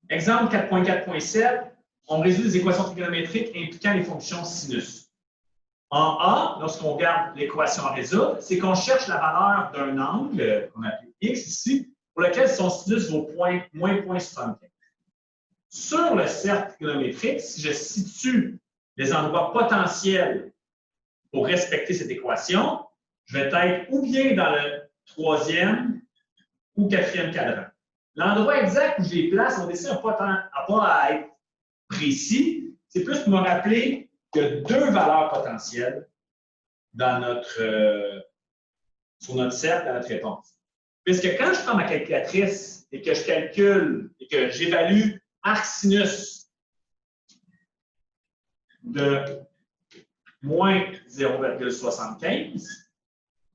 Exemple 4.4.7, on résout des équations trigonométriques impliquant les fonctions sinus. En A, lorsqu'on regarde l'équation à résoudre, c'est qu'on cherche la valeur d'un angle, qu'on appelle x ici, pour lequel son sinus vaut moins 0.75. Sur le cercle trigonométrique, si je situe les endroits potentiels pour respecter cette équation, je vais être ou bien dans le 3e ou 4e cadran. L'endroit exact où je les place, on décide pas à être précis, c'est plus pour me rappeler qu'il y a deux valeurs potentielles dans sur notre cercle, dans notre réponse. Puisque quand je prends ma calculatrice et que je calcule et que j'évalue arc sinus de moins 0,75,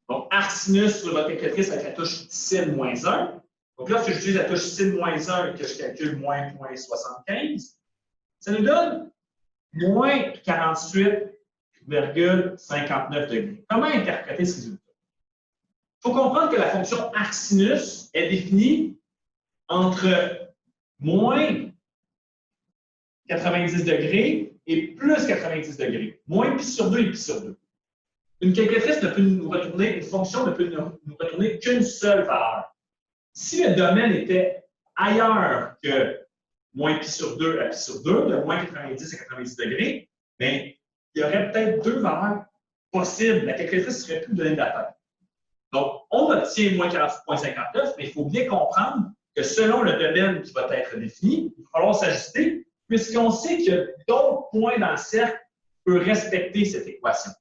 donc arc sinus sur votre calculatrice avec la touche sin moins 1. Donc lorsque j'utilise la touche sin moins 1 et que je calcule moins 0,75, ça nous donne moins 48,59 degrés. Comment interpréter ce résultat? Il faut comprendre que la fonction arc sinus est définie entre moins 90 degrés et plus 90 degrés. Moins pi sur 2 et pi sur 2. Une calculatrice ne peut nous retourner, une fonction ne peut nous retourner qu'une seule valeur. Si le domaine était ailleurs que moins pi sur 2 à pi sur 2, de moins 90 à 90 degrés, mais il y aurait peut-être deux valeurs possibles. La calculatrice ne serait plus donnée de la tête. Donc, on obtient moins 48,59, mais il faut bien comprendre que selon le domaine qui va être défini, il va falloir s'ajuster, puisqu'on sait qu'il y a d'autres points dans le cercle qui peuvent respecter cette équation.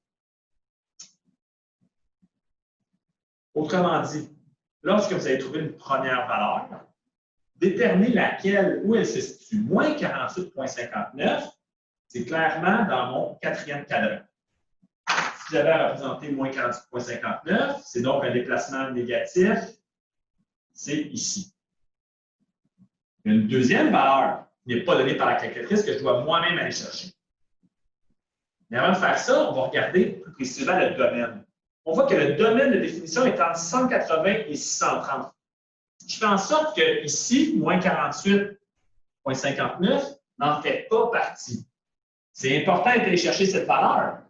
Autrement dit, lorsque vous avez trouvé une première valeur, déterminez laquelle, où elle se situe. Moins 48,59, c'est clairement dans mon quatrième cadran. Si j'avais à représenter moins 48,59, c'est donc un déplacement négatif, c'est ici. Il y a une deuxième valeur qui n'est pas donnée par la calculatrice que je dois moi-même aller chercher. Mais avant de faire ça, on va regarder plus précisément le domaine. On voit que le domaine de définition est entre 180 et 630. Je fais en sorte que ici, moins 48,59 n'en fait pas partie. C'est important d'aller chercher cette valeur.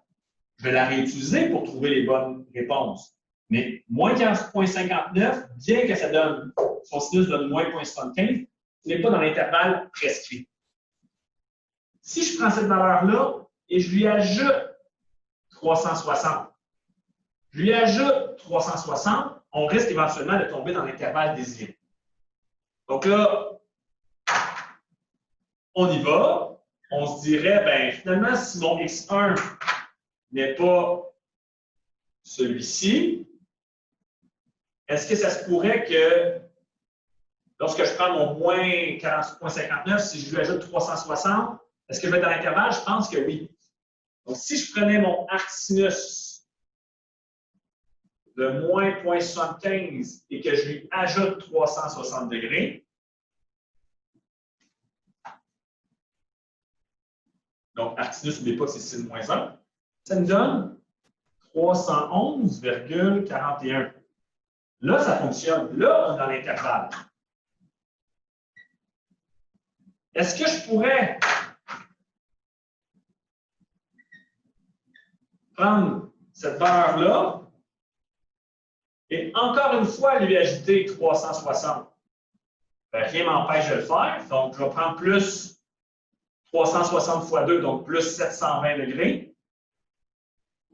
Je vais la réutiliser pour trouver les bonnes réponses. Mais moins 48,59, bien que ça donne, son sinus donne moins 0,75, ce n'est pas dans l'intervalle prescrit. Si je prends cette valeur-là et je lui ajoute 360, on risque éventuellement de tomber dans l'intervalle désiré. Donc là, on y va. On se dirait, bien, finalement, si mon X1 n'est pas celui-ci, est-ce que ça se pourrait que lorsque je prends mon moins 48,59, si je lui ajoute 360, est-ce que je vais être dans l'intervalle? Je pense que oui. Donc, si je prenais mon arc sinus de moins 0,75 et que je lui ajoute 360 degrés, donc arc sinus, n'oubliez pas que c'est sin moins 1, ça nous donne 311,41. Là, ça fonctionne. Là, on est dans l'intervalle. Est-ce que je pourrais prendre cette valeur-là et encore une fois lui ajouter 360? Rien ne m'empêche de le faire. Donc, je vais prendre plus 360 fois 2, donc plus 720 degrés.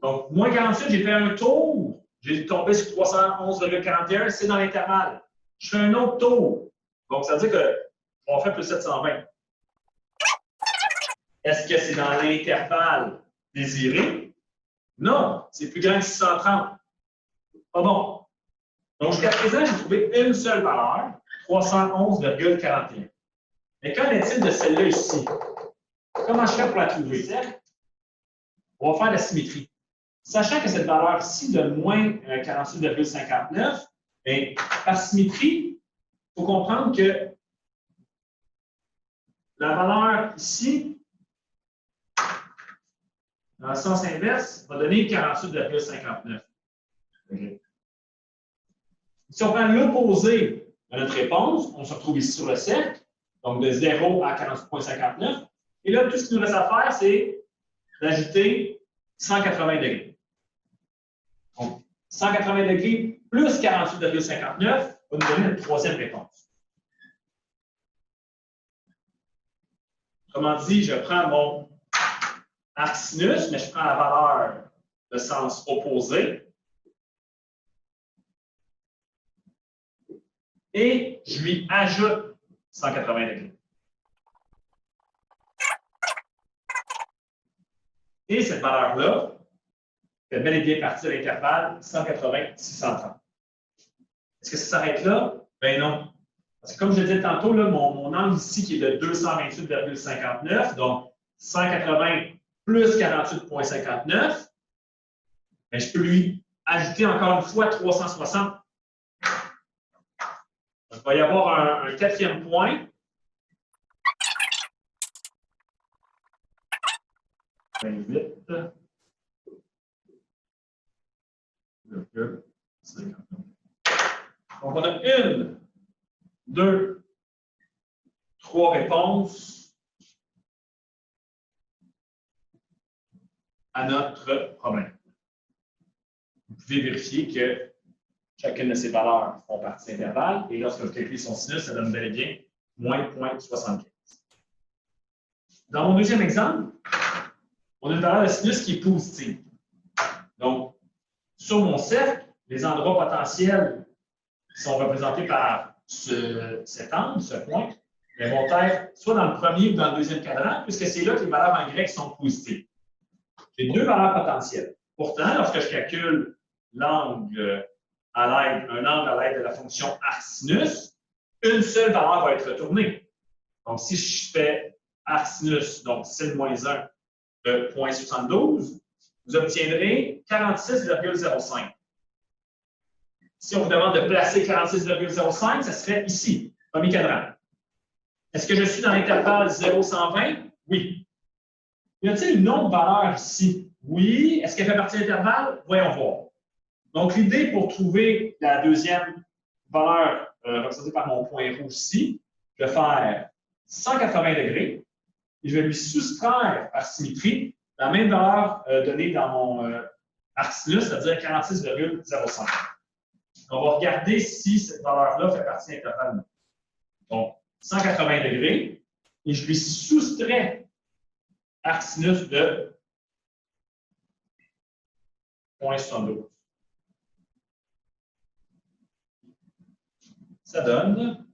Donc, moins 48, j'ai fait un tour. J'ai tombé sur 311,41, c'est dans l'intervalle. Je fais un autre tour. Donc, ça veut dire qu'on fait plus 720. Est-ce que c'est dans l'intervalle désiré? Non, c'est plus grand que 630. Pas bon. Donc, jusqu'à présent, j'ai trouvé une seule valeur, 311,41. Mais qu'en est-il de celle-là ici? Comment je fais pour la trouver? On va faire la symétrie. Sachant que cette valeur ici de moins 48,59, par symétrie, il faut comprendre que la valeur ici, dans le sens inverse, va donner 48,59. Okay. Si on prend l'opposé de notre réponse, on se retrouve ici sur le cercle, Donc, de 0 à 48,59. Et là, tout ce qu'il nous reste à faire, c'est d'ajouter 180 degrés. Donc, 180 degrés plus 48,59 va nous donner une troisième réponse. Autrement dit, je prends mon arc sinus, mais je prends la valeur de sens opposé. Et je lui ajoute 180 degrés. Et cette valeur-là fait bel et bien partie de l'intervalle 180-630. Est-ce que ça s'arrête là? Ben non. Parce que comme je disais tantôt, là, mon angle ici qui est de 228,59, donc 180 plus 48,59, ben, je peux lui ajouter encore une fois 360. Donc, il va y avoir un quatrième point. 28. Donc, on a 1, 2, 3 réponses à notre problème. Vous pouvez vérifier que chacune de ces valeurs font partie de l'intervalle et lorsque vous calculez son sinus, ça donne bel et bien moins 0,75. Dans mon deuxième exemple, on a une valeur de sinus qui est positive. Donc, sur mon cercle, les endroits potentiels qui sont représentés par cet angle, ce point, vont être soit dans le premier ou dans le deuxième cadran, puisque c'est là que les valeurs en grec sont positives. J'ai deux valeurs potentielles. Pourtant, lorsque je calcule l'angle un angle à l'aide de la fonction arc sinus, une seule valeur va être retournée. Donc, si je fais arc sinus, donc sin moins 1 de 0,72, vous obtiendrez 46,05. Si on vous demande de placer 46,05, ça serait ici, premier cadran. Est-ce que je suis dans l'intervalle 0,120? Oui. Y a-t-il une autre valeur ici? Oui. Est-ce qu'elle fait partie de l'intervalle? Voyons voir. Donc, l'idée pour trouver la deuxième valeur représentée par mon point rouge ici, je vais faire 180 degrés et je vais lui soustraire par symétrie la même valeur donnée dans mon arc sinus, c'est-à-dire 46,05. On va regarder si cette valeur-là fait partie de l'intervalle. Donc, 180 degrés et je lui soustrais arc sinus de 0,72. Ça donne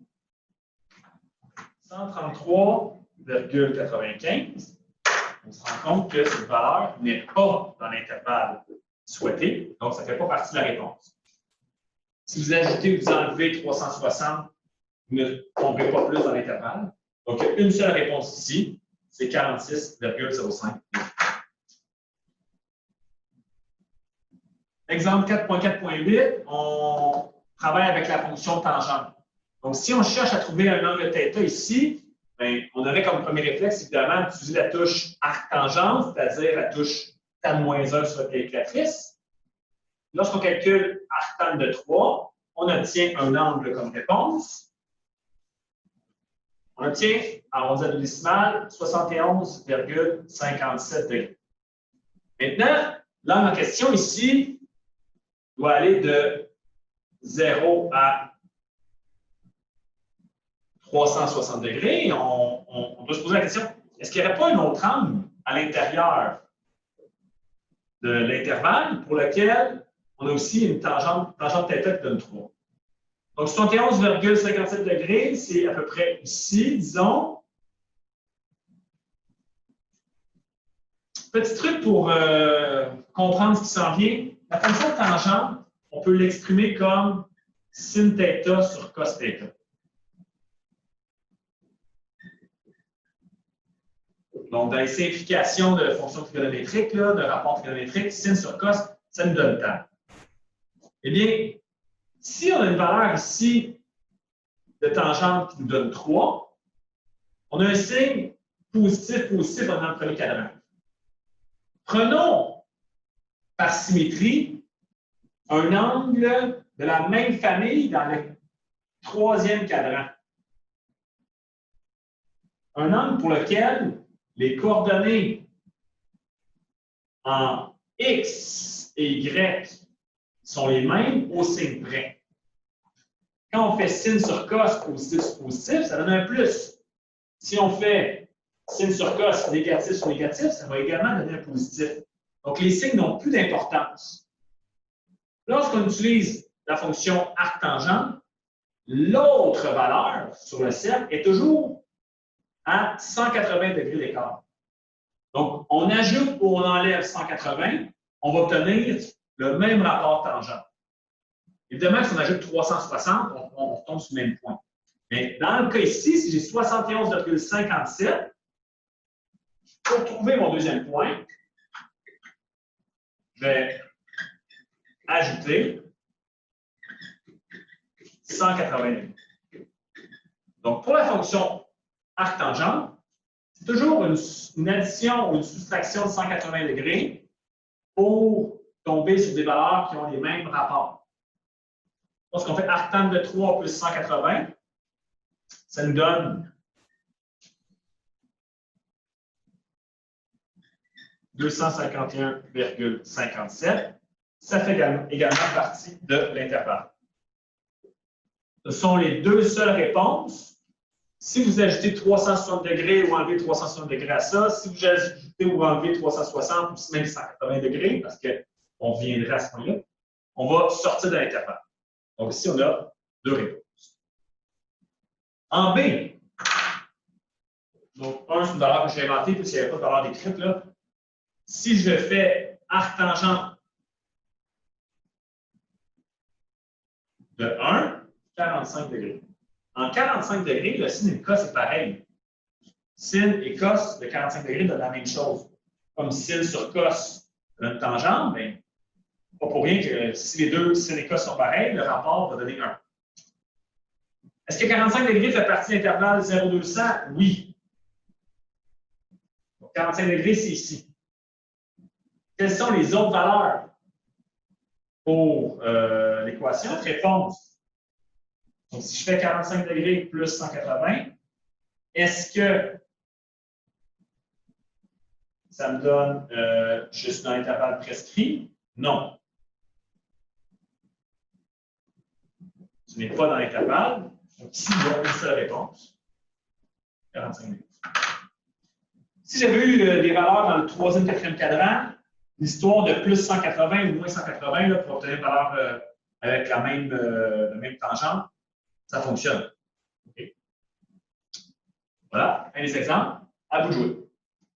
133,95. On se rend compte que cette valeur n'est pas dans l'intervalle souhaité, donc ça ne fait pas partie de la réponse. Si vous ajoutez ou vous enlevez 360, vous ne tomberez pas plus dans l'intervalle. Donc, il y a une seule réponse ici, c'est 46,05. Exemple 4.4.8, on travaille avec la fonction tangente. Donc, si on cherche à trouver un angle θ ici, bien, on aurait comme premier réflexe, évidemment, d'utiliser la touche arc-tangente, c'est-à-dire la touche tan-1 sur la calculatrice. Lorsqu'on calcule arc-tan de 3, on obtient un angle comme réponse. On obtient, en arrondi au décimal, 71,57 degrés. Maintenant, l'angle en question ici doit aller de 0 à 360 degrés. Et on doit se poser la question, est-ce qu'il n'y aurait pas un autre angle à l'intérieur de l'intervalle pour lequel on a aussi une tangente θ qui donne 3. Donc, 71,57 degrés, c'est à peu près ici, disons. Petit truc pour comprendre ce qui s'en vient. La fonction tangente, on peut l'exprimer comme sin θ sur cos θ. Donc, dans les simplifications de fonctions trigonométriques, de rapports trigonométriques, sin sur cos, ça nous donne tan. Eh bien, si on a une valeur ici de tangente qui nous donne 3, on a un signe positif dans le premier cadran. Prenons par symétrie un angle de la même famille dans le troisième cadran. Un angle pour lequel les coordonnées en X et Y sont les mêmes au signe près. Quand on fait sin sur cos positif sur positif, ça donne un plus. Si on fait sin sur cos négatif sur négatif, ça va également donner un positif. Donc, les signes n'ont plus d'importance. Lorsqu'on utilise la fonction arc-tangente, l'autre valeur sur le cercle est toujours à 180 degrés d'écart. Donc, on ajoute ou on enlève 180, on va obtenir le même rapport tangent. Évidemment, si on ajoute 360, on retombe sur le même point. Mais dans le cas ici, si j'ai 71,57, pour trouver mon deuxième point, je vais ajouter 180 degrés. Donc, pour la fonction arc-tangente, c'est toujours une addition ou une soustraction de 180 degrés pour tomber sur des valeurs qui ont les mêmes rapports. Lorsqu'on fait arctang de 3 plus 180, ça nous donne 251,57. Ça fait également partie de l'intervalle. Ce sont les deux seules réponses. Si vous ajoutez 360 degrés ou enlevez 360 degrés à ça, si vous ajoutez ou enlevez 360 ou même 180 degrés, parce qu'on reviendra à ce point-là, on va sortir de l'intervalle. Donc ici, on a deux réponses. En B, donc un, c'est une valeur que j'ai inventée, puis s'il n'y avait pas de valeur décrite, là. Si je fais arc-tangent de 1, 45 degrés. En 45 degrés, le sin et le cos est pareil. Sin et cos de 45 degrés donnent la même chose. Comme sin sur cos donne une tangente, bien, pas pour rien que si les deux sin et cos sont pareils, le rapport va donner 1. Est-ce que 45 degrés fait partie de l'intervalle 0,200? Oui. Donc, 45 degrés, c'est ici. Quelles sont les autres valeurs pour l'équation? Réponse. Donc, si je fais 45 degrés plus 180, est-ce que ça me donne juste dans l'intervalle prescrit? Non. Ce n'est pas dans l'intervalle. Donc, ici, il y a une seule réponse. 45 degrés. Si j'avais eu des valeurs dans le troisième, quatrième cadran, l'histoire de plus 180 ou moins 180 là, pour obtenir une valeur avec la même tangente, ça fonctionne. Okay. Voilà, un des exemples. À vous de jouer.